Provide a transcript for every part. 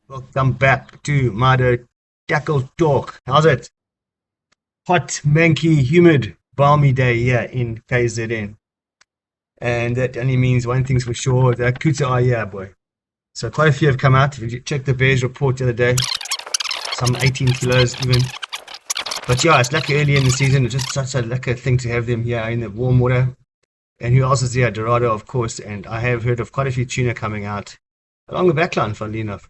Welcome back to MYDO Tackle Talk. How's it? Hot, manky, humid, balmy day here in KZN. And that only means one thing's for sure, that Couta are here, boy. So quite a few have come out. If you check the bears report the other day, some 18 kilos even. But yeah, it's like early in the season. It's just such a lucky thing to have them here in the warm water. And who else is here? Dorado, of course. And I have heard of quite a few tuna coming out along the backline, funnily enough.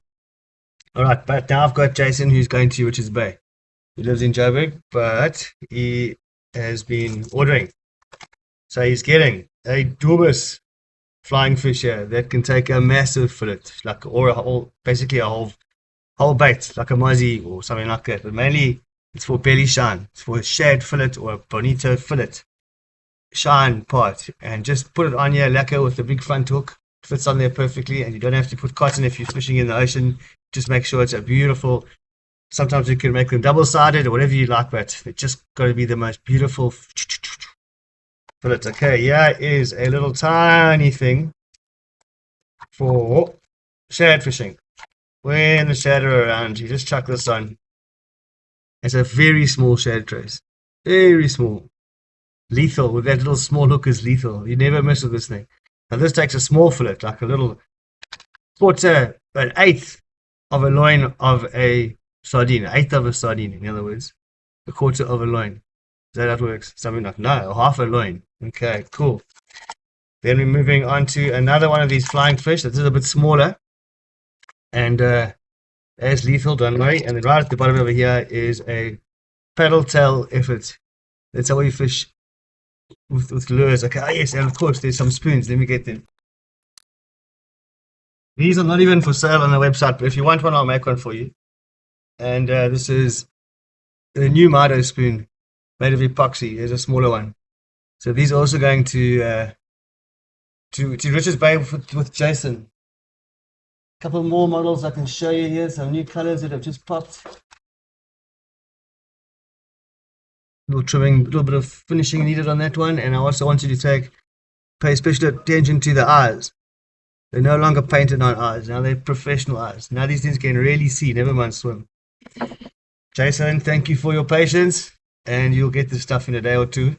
All right, but now I've got Jason who's going to Richards Bay. He lives in Joburg, but he has been ordering. So he's getting a doobas flying fish here that can take a massive fillet, basically a whole bait, like a mozzie or something like that. But mainly it's for belly shine. It's for a shad fillet or a bonito fillet shine part. And just put it on here, lekka with the big front hook. Fits on there perfectly, and you don't have to put cotton if you're fishing in the ocean. Just make sure it's a beautiful. Sometimes you can make them double-sided or whatever you like, but it's just got to be the most beautiful fillet. Okay, here is a little tiny thing for shad fishing. When the shad are around, you just chuck this on. It's a very small shad trace, very small, lethal. With that little small hook is lethal. You never miss with this thing. Now this takes a small fillet, like a little quarter, an eighth of a loin of a sardine, an eighth of a sardine, in other words, a quarter of a loin. Is that how it works? Something like, no, half a loin. Okay, cool. Then we're moving on to another one of these flying fish that's a little bit smaller. And as lethal, don't worry. And then right at the bottom over here is a paddle tail effort. That's how we fish with lures. Okay, oh yes, and of course there's some spoons. Let me get them. These are not even for sale on the website, but if you want one, I'll make one for you. And this is the new MYDO spoon made of epoxy. There's a smaller one. So these are also going to Richards Bay with Jason. A couple more models I can show you here. Some new colors that have just popped. Little trimming, a little bit of finishing needed on that one. And I also want you to pay special attention to the eyes. They're no longer painted on eyes. Now they're professional eyes. Now these things can really see, never mind swim. Jason, thank you for your patience. And you'll get this stuff in a day or two.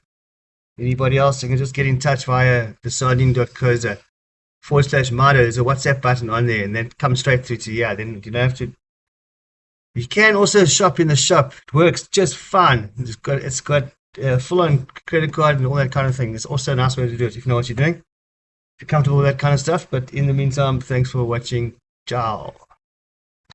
Anybody else, you can just get in touch via the sardine.coza/MYDO. There's a WhatsApp button on there, and then come straight through to then you don't have to. You can also shop in the shop. It works just fine. It's got full-on credit card and all that kind of thing. It's also a nice way to do it if you know what you're doing. If you're comfortable with that kind of stuff. But in the meantime, thanks for watching. Ciao.